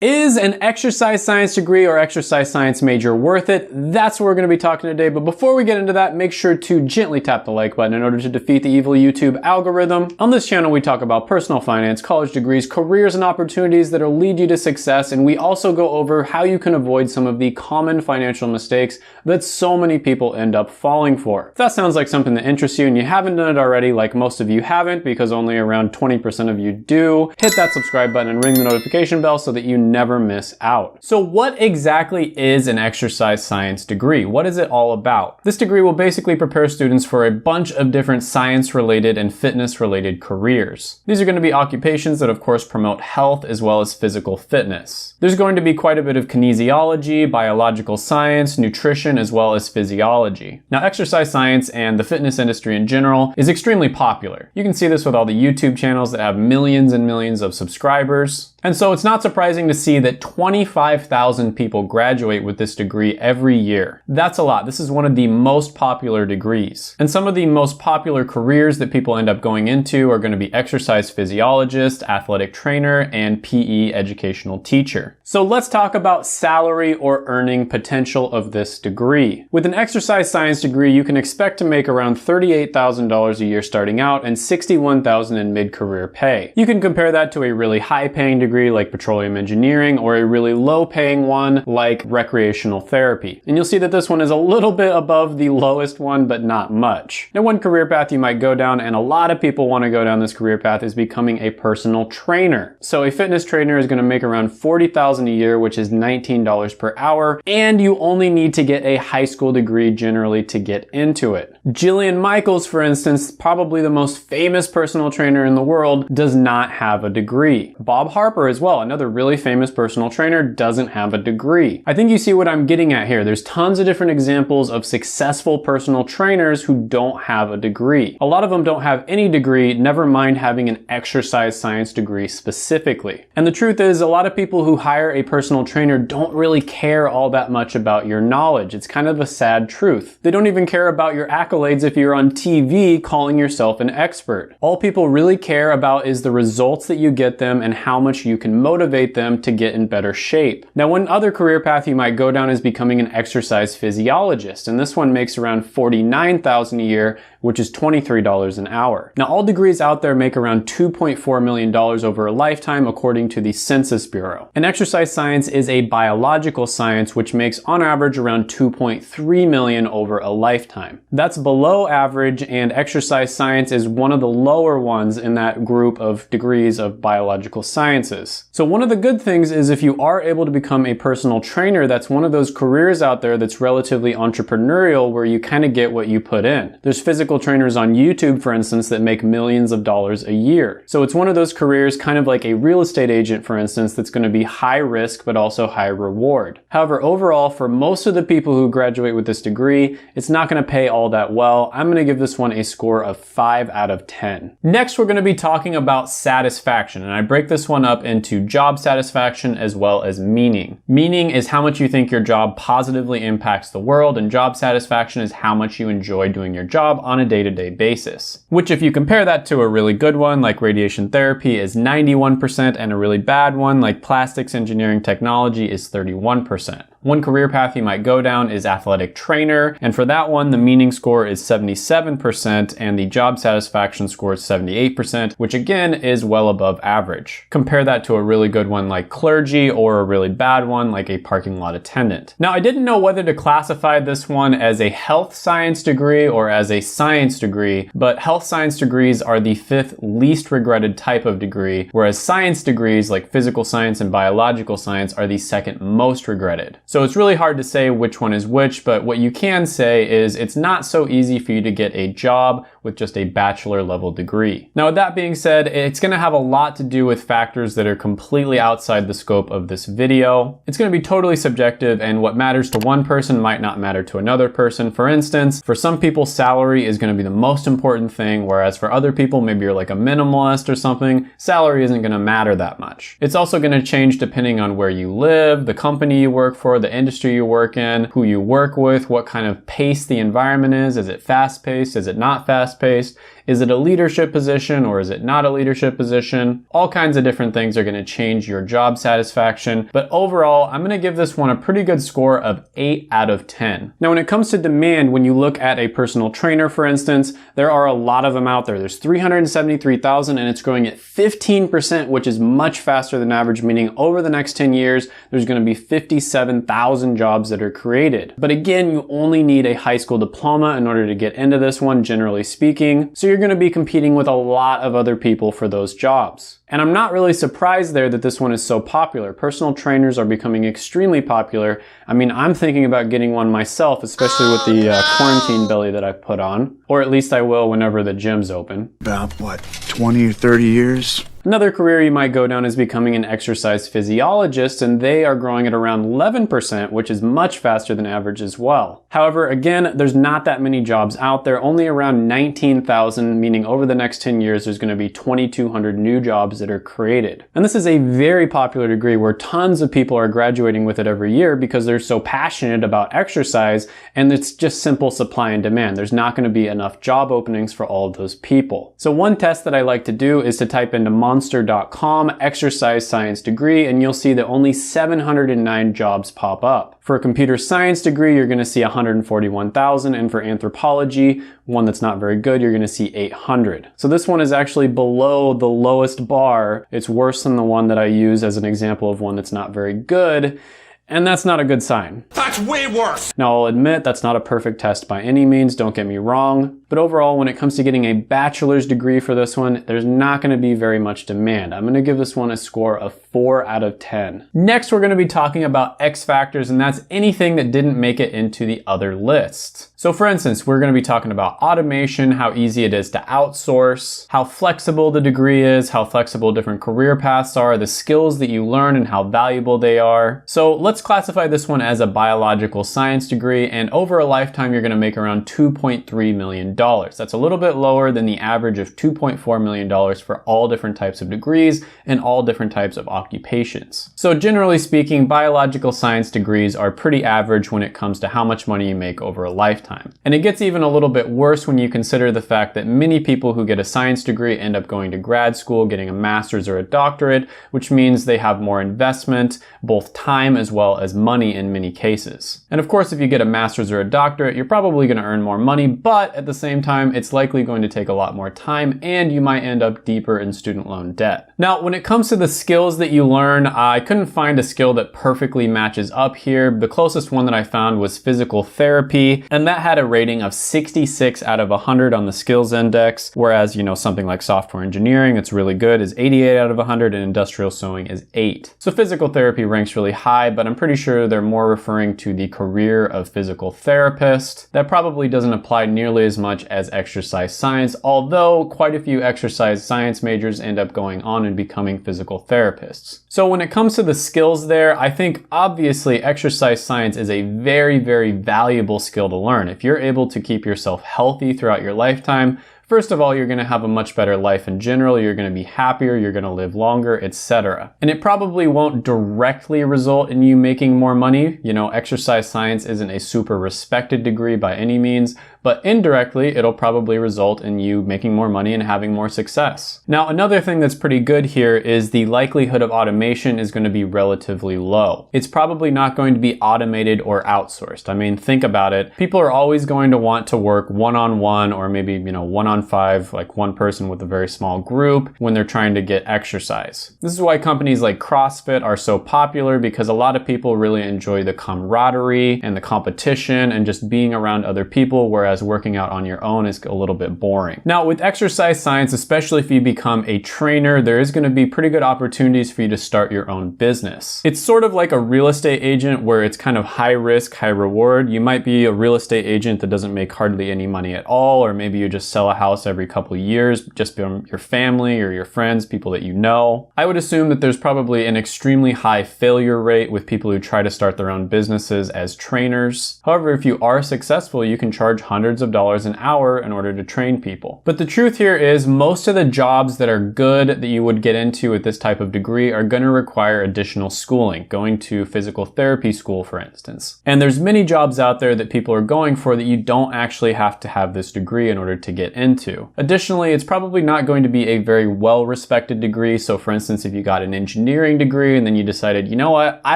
Is an exercise science degree or exercise science major worth it? That's what we're going to be talking today. But before we get into that, make sure to gently tap the like button in order to defeat the evil YouTube algorithm. On this channel, we talk about personal finance, college degrees, careers, and opportunities that'll lead you to success. And we also go over how you can avoid some of the common financial mistakes that so many people end up falling for. If that sounds like something that interests you and you haven't done it already, like most of you haven't, because only around 20% of you do, hit that subscribe button and ring the notification bell so that you never miss out. So what exactly is an exercise science degree? What is it all about? This degree will basically prepare students for a bunch of different science-related and fitness-related careers. These are going to be occupations that of course promote health as well as physical fitness. There's going to be quite a bit of kinesiology, biological science, nutrition, as well as physiology. Now, exercise science and the fitness industry in general is extremely popular. You can see this with all the YouTube channels that have millions and millions of subscribers. And so it's not surprising to see that 25,000 people graduate with this degree every year. That's a lot. This is one of the most popular degrees. And some of the most popular careers that people end up going into are going to be exercise physiologist, athletic trainer, and PE educational teacher. So let's talk about salary or earning potential of this degree. With an exercise science degree, you can expect to make around $38,000 a year starting out and $61,000 in mid-career pay. You can compare that to a really high-paying degree like petroleum engineering or a really low-paying one like recreational therapy. And you'll see that this one is a little bit above the lowest one, but not much. Now, one career path you might go down, and a lot of people want to go down this career path, is becoming a personal trainer. So a fitness trainer is going to make around $40,000 a year, which is $19 per hour, and you only need to get a high school degree generally to get into it. Jillian Michaels, for instance, probably the most famous personal trainer in the world, does not have a degree. Bob Harper as well, another really famous personal trainer, doesn't have a degree. I think you see what I'm getting at here. There's tons of different examples of successful personal trainers who don't have a degree. A lot of them don't have any degree, never mind having an exercise science degree specifically. And the truth is, a lot of people who hire a personal trainer don't really care all that much about your knowledge. It's kind of a sad truth. They don't even care about your accolades if you're on TV calling yourself an expert. All people really care about is the results that you get them and how much you can motivate them to get in better shape. Now, one other career path you might go down is becoming an exercise physiologist, and this one makes around $49,000 a year, which is $23 an hour. Now, all degrees out there make around $2.4 million over a lifetime, according to the Census Bureau. And exercise science is a biological science, which makes on average around $2.3 million over a lifetime. That's below average, and exercise science is one of the lower ones in that group of degrees of biological sciences. So one of the good things is if you are able to become a personal trainer, that's one of those careers out there that's relatively entrepreneurial where you kind of get what you put in. There's physical trainers on YouTube, for instance, that make millions of dollars a year. So it's one of those careers, kind of like a real estate agent, for instance, that's going to be high risk but also high reward. However, overall, for most of the people who graduate with this degree, it's not going to pay all that well. I'm going to give this one a score of 5 out of 10. Next, we're going to be talking about satisfaction, and I break this one up into job satisfaction as well as meaning. Meaning is how much you think your job positively impacts the world, and job satisfaction is how much you enjoy doing your job on a day-to-day basis. Which, if you compare that to a really good one like radiation therapy, is 91%, and a really bad one like plastics engineering technology is 31%. One career path you might go down is athletic trainer, and for that one, the meaning score is 77% and the job satisfaction score is 78%, which again is well above average. Compare that to a really good one like clergy or a really bad one like a parking lot attendant. Now, I didn't know whether to classify this one as a health science degree or as a science degree, but health science degrees are the 5th least regretted type of degree, whereas science degrees like physical science and biological science are the 2nd most regretted. So it's really hard to say which one is which, but what you can say is it's not so easy for you to get a job with just a bachelor level degree. Now, with that being said, it's going to have a lot to do with factors that are completely outside the scope of this video. It's going to be totally subjective, and what matters to one person might not matter to another person. For instance, for some people, salary is going to be the most important thing, whereas for other people, maybe you're like a minimalist or something, salary isn't going to matter that much. It's also going to change depending on where you live, the company you work for, the industry you work in, who you work with, what kind of pace the environment is. Is it fast-paced? Is it not fast-paced? Is it a leadership position or is it not a leadership position? All kinds of different things are going to change your job satisfaction. But overall, I'm going to give this one a pretty good score of 8 out of 10. Now, when it comes to demand, when you look at a personal trainer, for instance, there are a lot of them out there. There's 373,000 and it's growing at 15%, which is much faster than average, meaning over the next 10 years, there's going to be 57,000 jobs that are created. But again, you only need a high school diploma in order to get into this one, generally speaking. So you're going to be competing with a lot of other people for those jobs. And I'm not really surprised there that this one is so popular. Personal trainers are becoming extremely popular. I mean, I'm thinking about getting one myself, especially with the quarantine belly that I've put on. Or at least I will whenever the gym's open. About what, 20 or 30 years? Another career you might go down is becoming an exercise physiologist, and they are growing at around 11%, which is much faster than average as well. However, again, there's not that many jobs out there, only around 19,000, meaning over the next 10 years, there's going to be 2,200 new jobs that are created. And this is a very popular degree where tons of people are graduating with it every year because they're so passionate about exercise, and it's just simple supply and demand. There's not going to be enough job openings for all of those people. So one test that I like to do is to type into monster.com exercise science degree, and you'll see that only 709 jobs pop up. For a computer science degree, you're going to see 141,000, and for anthropology, one that's not very good, you're going to see 800. So this one is actually below the lowest bar. It's worse than the one that I use as an example of one that's not very good. And that's not a good sign. That's way worse! Now, I'll admit that's not a perfect test by any means, don't get me wrong. But overall, when it comes to getting a bachelor's degree for this one, there's not going to be very much demand. I'm going to give this one a score of 4 out of 10. Next, we're going to be talking about X factors, and that's anything that didn't make it into the other lists. So for instance, we're going to be talking about automation, how easy it is to outsource, how flexible the degree is, how flexible different career paths are, the skills that you learn and how valuable they are. So let's classify this one as a biological science degree, and over a lifetime, you're going to make around $2.3 million. That's a little bit lower than the average of $2.4 million for all different types of degrees and all different types of occupations. So generally speaking, biological science degrees are pretty average when it comes to how much money you make over a lifetime. And it gets even a little bit worse when you consider the fact that many people who get a science degree end up going to grad school, getting a master's or a doctorate, which means they have more investment, both time as well as money in many cases. And of course, if you get a master's or a doctorate, you're probably going to earn more money, but at the same time, it's likely going to take a lot more time and you might end up deeper in student loan debt. Now, when it comes to the skills that you learn, I couldn't find a skill that perfectly matches up here. The closest one that I found was physical therapy, and that had a rating of 66 out of 100 on the skills index, whereas, something like software engineering, it's really good, is 88 out of 100, and industrial sewing is 8. So physical therapy ranks really high, but I'm pretty sure they're more referring to the career of physical therapist. That probably doesn't apply nearly as much as exercise science, although quite a few exercise science majors end up going on and becoming physical therapists. So when it comes to the skills there, I think obviously exercise science is a very, very valuable skill to learn. If you're able to keep yourself healthy throughout your lifetime, first of all, you're going to have a much better life in general, you're going to be happier, you're going to live longer, etc. And it probably won't directly result in you making more money. Exercise science isn't a super respected degree by any means, but indirectly, it'll probably result in you making more money and having more success. Now, another thing that's pretty good here is the likelihood of automation is going to be relatively low. It's probably not going to be automated or outsourced. I mean, think about it. People are always going to want to work one-on-one or maybe, 1-on-5, like one person with a very small group when they're trying to get exercise. This is why companies like CrossFit are so popular, because a lot of people really enjoy the camaraderie and the competition and just being around other people, whereas working out on your own is a little bit boring. Now, with exercise science, especially if you become a trainer, there is going to be pretty good opportunities for you to start your own business. It's sort of like a real estate agent where it's kind of high risk, high reward. You might be a real estate agent that doesn't make hardly any money at all, or maybe you just sell a house every couple of years just from your family or your friends, people that you know. I would assume that there's probably an extremely high failure rate with people who try to start their own businesses as trainers. However, if you are successful, you can charge hundreds hundreds of dollars an hour in order to train people. But the truth here is most of the jobs that are good that you would get into with this type of degree are going to require additional schooling, going to physical therapy school, for instance. And there's many jobs out there that people are going for that you don't actually have to have this degree in order to get into. Additionally, it's probably not going to be a very well-respected degree. So for instance, if you got an engineering degree and then you decided, you know what, I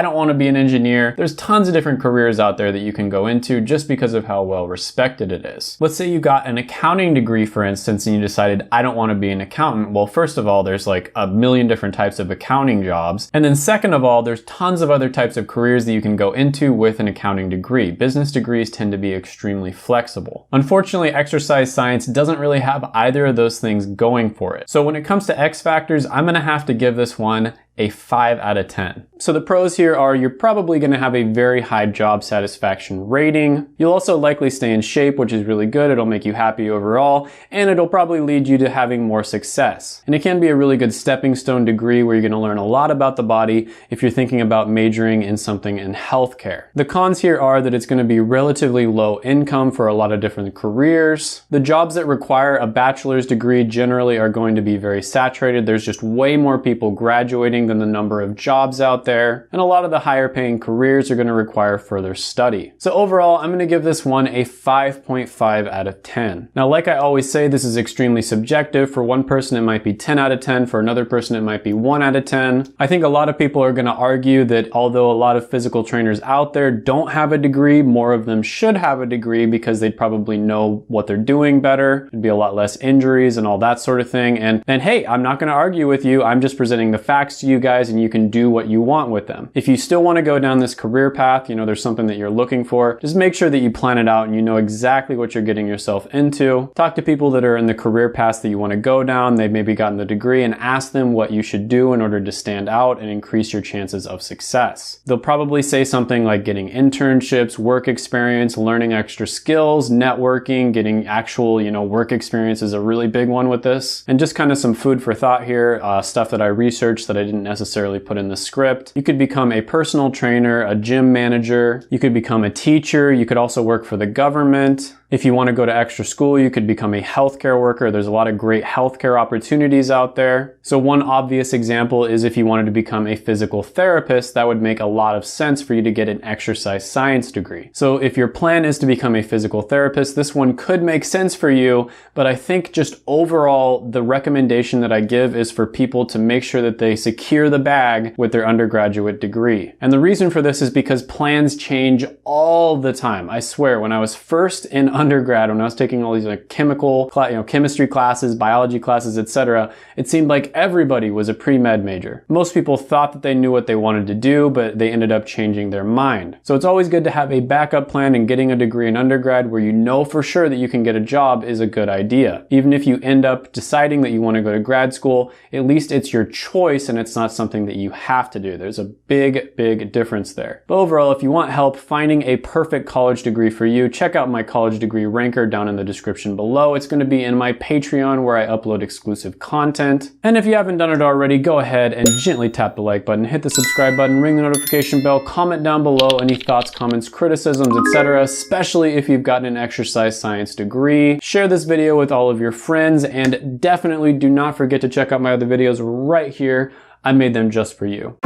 don't want to be an engineer, there's tons of different careers out there that you can go into just because of how well respected it is. Let's say you got an accounting degree, for instance, and you decided, I don't want to be an accountant. Well, first of all, there's like a million different types of accounting jobs. And then second of all, there's tons of other types of careers that you can go into with an accounting degree. Business degrees tend to be extremely flexible. Unfortunately, exercise science doesn't really have either of those things going for it. So when it comes to X factors, I'm going to have to give this one a 5 out of 10. So the pros here are you're probably going to have a very high job satisfaction rating. You'll also likely stay in shape, which is really good. It'll make you happy overall, and it'll probably lead you to having more success. And it can be a really good stepping stone degree where you're going to learn a lot about the body if you're thinking about majoring in something in healthcare. The cons here are that it's going to be relatively low income for a lot of different careers. The jobs that require a bachelor's degree generally are going to be very saturated. There's just way more people graduating than the number of jobs out there, and a lot of the higher paying careers are going to require further study. So overall, I'm going to give this one a 5.5 out of 10. Now, like I always say, this is extremely subjective. For one person, it might be 10 out of 10. For another person, it might be 1 out of 10. I think a lot of people are going to argue that although a lot of physical trainers out there don't have a degree, more of them should have a degree because they'd probably know what they're doing better. There'd be a lot less injuries and all that sort of thing. And hey, I'm not going to argue with you. I'm just presenting the facts to you guys, and you can do what you want with them. If you still want to go down this career path, you know, there's something that you're looking for, just make sure that you plan it out and you know exactly what you're getting yourself into. Talk to people that are in the career paths that you want to go down. They've maybe gotten the degree, and ask them what you should do in order to stand out and increase your chances of success. They'll probably say something like getting internships, work experience, learning extra skills, networking, getting actual, you know, work experience is a really big one with this. And just kind of some food for thought here, stuff that I researched that I didn't necessarily put in the script. You could become a personal trainer, a gym manager. You could become a teacher. You could also work for the government. If you want to go to extra school, you could become a healthcare worker. There's a lot of great healthcare opportunities out there. So one obvious example is if you wanted to become a physical therapist, that would make a lot of sense for you to get an exercise science degree. So if your plan is to become a physical therapist, this one could make sense for you. But I think just overall, the recommendation that I give is for people to make sure that they secure the bag with their undergraduate degree. And the reason for this is because plans change all the time. I swear, when I was first in undergrad, when I was taking all these like chemistry classes, biology classes, etc., it seemed like everybody was a pre-med major. Most people thought that they knew what they wanted to do, but they ended up changing their mind. So it's always good to have a backup plan, and getting a degree in undergrad where you know for sure that you can get a job is a good idea. Even if you end up deciding that you want to go to grad school, at least it's your choice and it's not something that you have to do. There's a big difference there. But overall, if you want help finding a perfect college degree for you, check out my college degree ranker down in the description below. It's going to be in my Patreon where I upload exclusive content. And if you haven't done it already, go ahead and gently tap the like button, hit the subscribe button, ring the notification bell, comment down below any thoughts, comments, criticisms, etc., especially if you've gotten an exercise science degree. Share this video with all of your friends, and definitely do not forget to check out my other videos right here. I made them just for you.